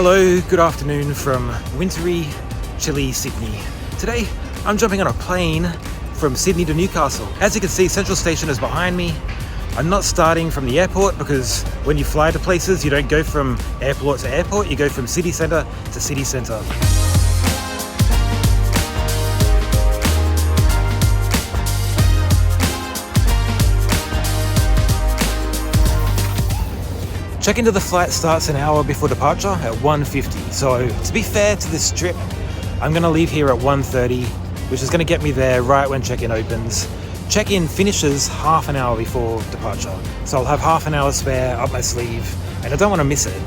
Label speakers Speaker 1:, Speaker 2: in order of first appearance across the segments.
Speaker 1: Hello, good afternoon from wintry, chilly Sydney. Today, I'm jumping on a plane from Sydney to Newcastle. As you can see, Central Station is behind me. I'm not starting from the airport because when you fly to places, you don't go from airport to airport, you go from city centre to city centre. Check-in to the flight starts an hour before departure at 1:50. So to be fair to this trip, I'm going to leave here at 1:30, which is going to get me there right when check-in opens. Check-in finishes half an hour before departure, so I'll have half an hour spare up my sleeve, and I don't want to miss it.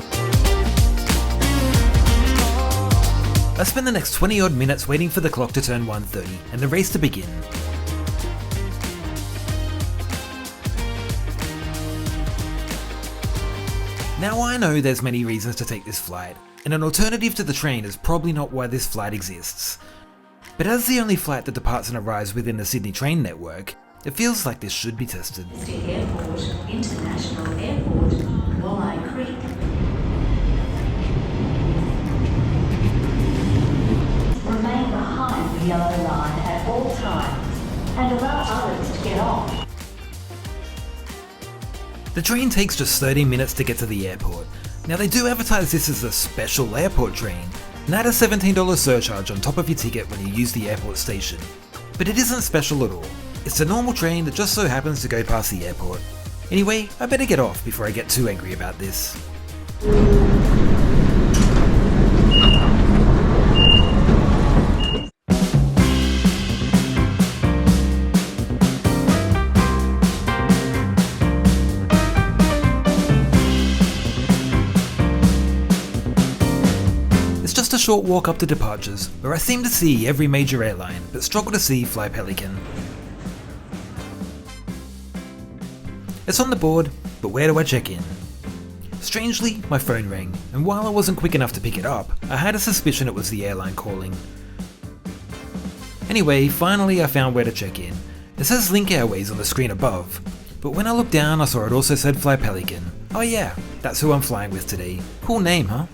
Speaker 1: I spend the next 20 odd minutes waiting for the clock to turn 1:30 and the race to begin. Now I know there's many reasons to take this flight, and an alternative to the train is probably not why this flight exists. But as the only flight that departs and arrives within the Sydney train network, it feels like this should be tested.
Speaker 2: Airport, International Airport, Walleye Creek. Remain behind the yellow line at all times and allow others to get off.
Speaker 1: The train takes just 30 minutes to get to the airport. Now they do advertise this as a special airport train, and add a $17 surcharge on top of your ticket when you use the airport station. But it isn't special at all. It's a normal train that just so happens to go past the airport. Anyway, I better get off before I get too angry about this. Just a short walk up to departures, where I seem to see every major airline, but struggle to see Fly Pelican. It's on the board, but where do I check in? Strangely, my phone rang, and while I wasn't quick enough to pick it up, I had a suspicion it was the airline calling. Anyway, finally I found where to check in. It says Link Airways on the screen above, but when I looked down I saw it also said Fly Pelican. Oh yeah, that's who I'm flying with today. Cool name, huh?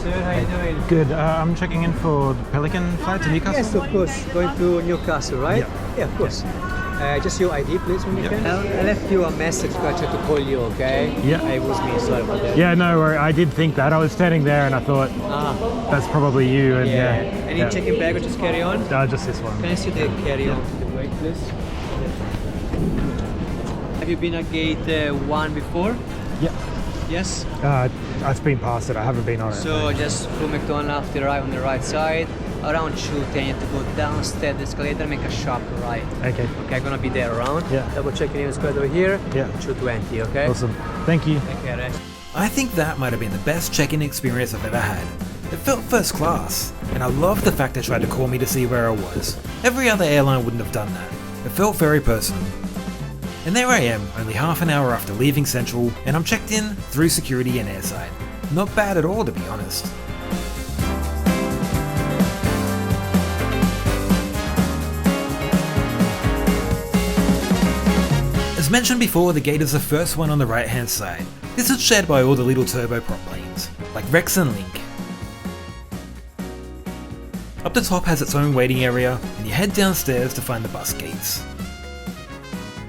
Speaker 3: Sir, how are you doing?
Speaker 1: Good, I'm checking in for the Pelican flight to Newcastle.
Speaker 3: Yes, of course. Going to Newcastle, right? Yeah, of course. Just your ID, please, when you can. I left you a message, but I tried to call you, okay?
Speaker 1: Yeah.
Speaker 3: It was me, sorry about that.
Speaker 1: Yeah, no worry. I did think that. I was standing there and I thought, that's probably you. And
Speaker 3: Any checking bag or just carry on?
Speaker 1: Just this one.
Speaker 3: Can I see the carry on to the right, please? Have you been at gate 1 before?
Speaker 1: Yeah.
Speaker 3: Yes?
Speaker 1: I've been past it. I haven't been on it.
Speaker 3: So just through McDonald's after arrive on the right side. Around 2:10 you have to go downstairs the escalator and make a sharp right.
Speaker 1: Okay.
Speaker 3: Okay, I'm gonna be there around.
Speaker 1: Yeah.
Speaker 3: Double checking in square over here.
Speaker 1: Yeah.
Speaker 3: 2:20, okay?
Speaker 1: Awesome. Thank you.
Speaker 3: Take care, eh?
Speaker 1: I think that might have been the best check-in experience I've ever had. It felt first class, and I loved the fact they tried to call me to see where I was. Every other airline wouldn't have done that. It felt very personal. And there I am, only half an hour after leaving Central, and I'm checked in through security and airside. Not bad at all, to be honest. As mentioned before, the gate is the first one on the right hand side. This is shared by all the little turboprop planes, like Rex and Link. Up the top has its own waiting area, and you head downstairs to find the bus gates.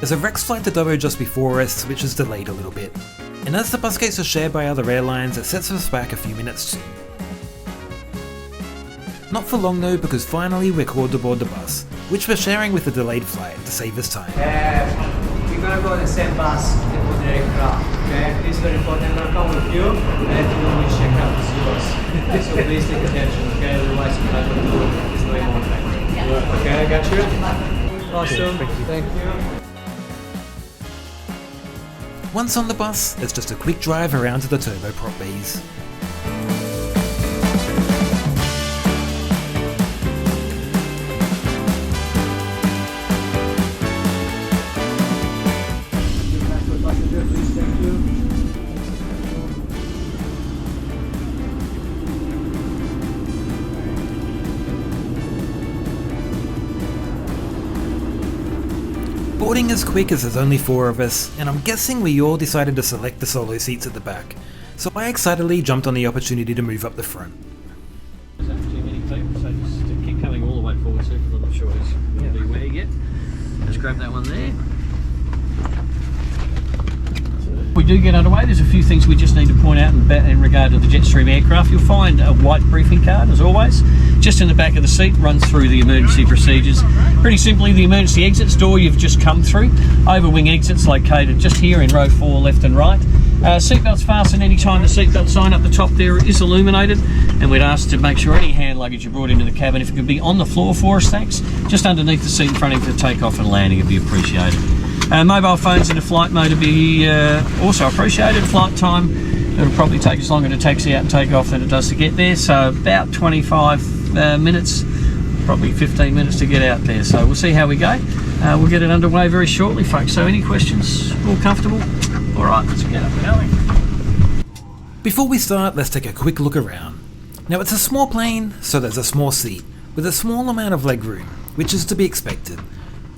Speaker 1: There's a Rex flight to Dubbo just before us, which is delayed a little bit. And as the bus gates are shared by other airlines, it sets us back a few minutes too. Not for long though, because finally we're called to board the bus, which we're sharing with a delayed flight to save us time.
Speaker 3: We're gonna go on the same bus to the aircraft, okay? It's very important. I'm gonna come with you and let you know which aircraft is yours. So please take attention, okay? Otherwise you're not gonna do it. There's no more time. Okay, I got you? Awesome. Thank you.
Speaker 1: Once on the bus, it's just a quick drive around to the turboprop bays. Boarding is quick as there's only 4 of us, and I'm guessing we all decided to select the solo seats at the back. so I excitedly jumped on the opportunity to move up the front.
Speaker 4: There's not too many people, so just keep coming all the way forward too, because I'm not sure he's going to be where yet. Just grab that one there. We do get underway. There's a few things we just need to point out in regard to the Jetstream aircraft. You'll find a white briefing card, as always, just in the back of the seat. Runs through the emergency procedures. Pretty simply, the emergency exits door you've just come through. Overwing exits located just here in row 4, left and right. Seatbelts fastened any time the seatbelt sign up the top there is illuminated, and we'd ask to make sure any hand luggage you brought into the cabin, if it could be on the floor for us, thanks, just underneath the seat in front of you for takeoff and landing, would be appreciated. Mobile phones into flight mode would be also appreciated. Flight time, it'll probably take us longer to taxi out and take off than it does to get there, so about 25 minutes, probably 15 minutes to get out there, so we'll see how we go. We'll get it underway very shortly, folks, so any questions? All comfortable? Alright, let's get up and going.
Speaker 1: Before we start, let's take a quick look around. Now, it's a small plane, so there's a small seat with a small amount of leg room, which is to be expected.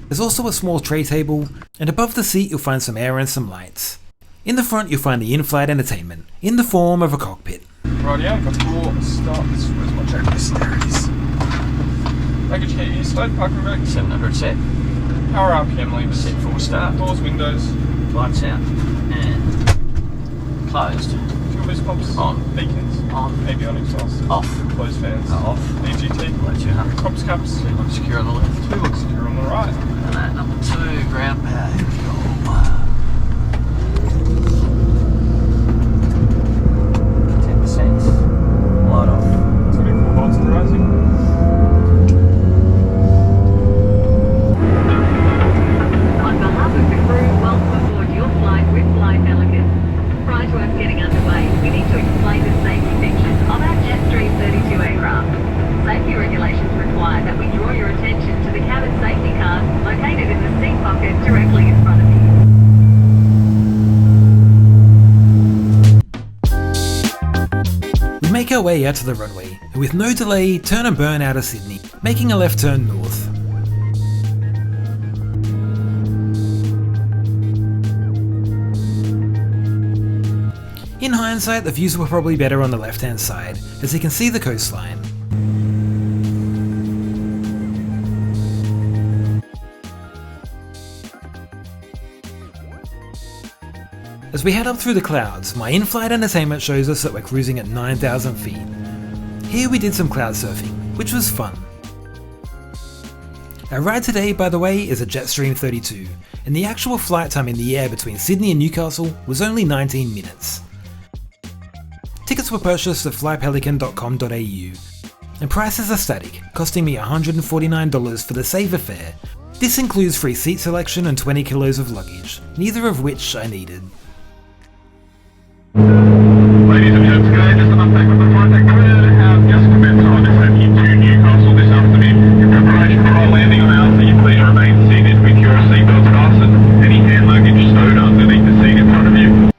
Speaker 1: There's also a small tray table, and above the seat you'll find some air and some lights. In the front you'll find the in-flight entertainment, in the form of a cockpit.
Speaker 5: Rightio, before we start, where's my checklist? There it is. Package key is load, parking brake.
Speaker 4: 700 set.
Speaker 5: Power RPM levers.
Speaker 4: Set for start.
Speaker 5: Doors, windows.
Speaker 4: Lights out. And closed.
Speaker 5: Fuel boost pumps.
Speaker 4: On.
Speaker 5: Beacons.
Speaker 4: On.
Speaker 5: Avionics off.
Speaker 4: Off.
Speaker 5: Closed fans.
Speaker 4: Off.
Speaker 5: EGT.
Speaker 4: Let you have.
Speaker 5: Props caps.
Speaker 4: 2 looks secure on the left.
Speaker 5: 2 looks secure on the right.
Speaker 4: And that number 2, ground power. 10%. Light off.
Speaker 5: 24 volts and rising.
Speaker 2: On behalf of the crew, welcome aboard your flight with Fly Pelican. Prior to us getting underway, we need to explain the safety features of our Jetstream 32 aircraft. Safety regulations require that we draw your attention to the cabin safety card located in the seat pocket directly in front of you.
Speaker 1: We make our way out to the runway, and with no delay, turn and burn out of Sydney, making a left turn north. In hindsight, the views were probably better on the left-hand side, as you can see the coastline. As we head up through the clouds, my in-flight entertainment shows us that we're cruising at 9,000 feet. Here we did some cloud surfing, which was fun. Our ride today, by the way, is a Jetstream 32, and the actual flight time in the air between Sydney and Newcastle was only 19 minutes. Tickets were purchased at flypelican.com.au, and prices are static, costing me $149 for the saver fare. This includes free seat selection and 20 kilos of luggage, neither of which I needed.
Speaker 6: Ladies and gents, guys, just an update from the flight deck crew. Have just commenced on descent into Newcastle this afternoon. In preparation for our landing on our seat, please remain seated with your seatbelts fastened. Any hand luggage stowed underneath the seat in front of you.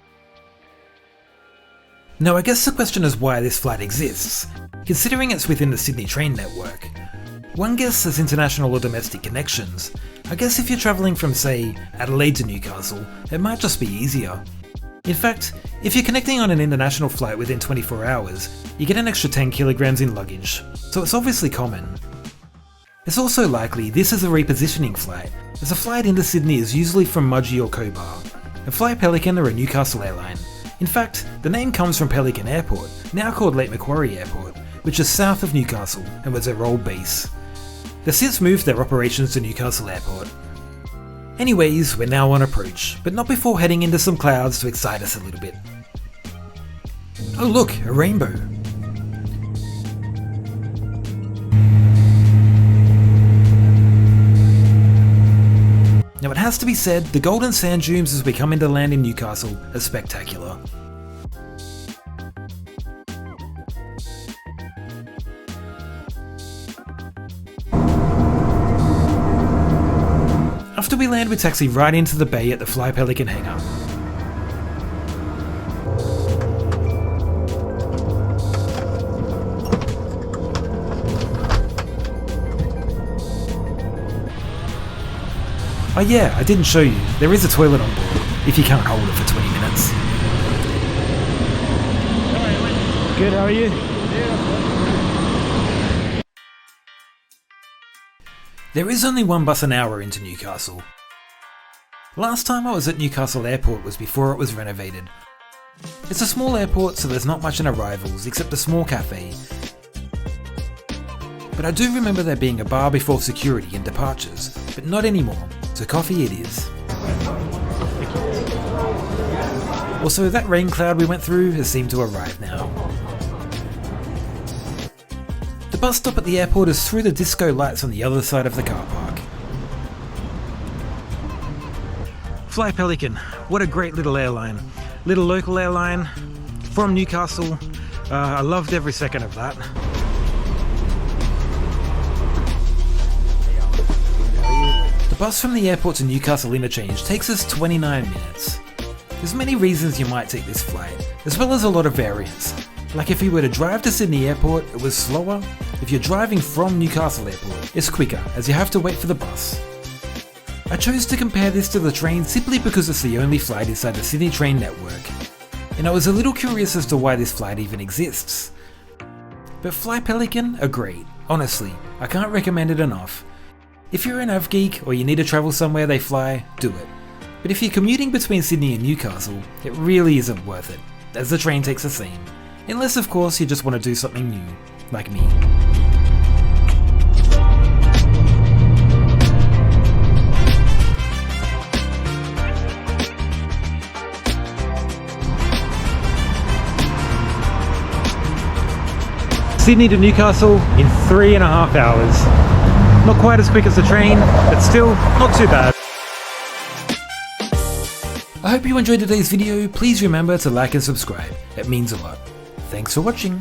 Speaker 1: Now I guess the question is why this flight exists, considering it's within the Sydney train network. One guess there's international or domestic connections. I guess if you're travelling from, say, Adelaide to Newcastle, it might just be easier. In fact, if you're connecting on an international flight within 24 hours, you get an extra 10 kilograms in luggage, so it's obviously common. It's also likely this is a repositioning flight, as a flight into Sydney is usually from Mudgee or Cobar, and Fly Pelican are a Newcastle airline. In fact, the name comes from Pelican Airport, now called Lake Macquarie Airport, which is south of Newcastle and was their old base. They've since moved their operations to Newcastle Airport. Anyways, we're now on approach, but not before heading into some clouds to excite us a little bit. Oh look, a rainbow. Now it has to be said, the golden sand dunes as we come into land in Newcastle are spectacular. After we land, we taxi right into the bay at the Fly Pelican hangar. Oh yeah, I didn't show you, there is a toilet on board, if you can't hold it for 20 minutes. Good, how are you? There is only one bus an hour into Newcastle. Last time I was at Newcastle Airport was before it was renovated. It's a small airport, so there's not much on arrivals except a small cafe. But I do remember there being a bar before security and departures, but not anymore, so coffee it is. Also, that rain cloud we went through has seemed to arrive now. The bus stop at the airport is through the disco lights on the other side of the car park. Fly Pelican, what a great little airline. Little local airline from Newcastle. I loved every second of that. The bus from the airport to Newcastle interchange takes us 29 minutes. There's many reasons you might take this flight, as well as a lot of variants. Like if you were to drive to Sydney Airport, it was slower. If you're driving from Newcastle Airport, it's quicker, as you have to wait for the bus. I chose to compare this to the train simply because it's the only flight inside the Sydney train network. And I was a little curious as to why this flight even exists. But Fly Pelican are great, honestly, I can't recommend it enough. If you're an av geek or you need to travel somewhere they fly, do it. But if you're commuting between Sydney and Newcastle, it really isn't worth it, as the train takes a scene. Unless of course you just want to do something new, like me. Sydney to Newcastle in 3.5 hours. Not quite as quick as the train, but still not too bad. I hope you enjoyed today's video. Please remember to like and subscribe. It means a lot. Thanks for watching.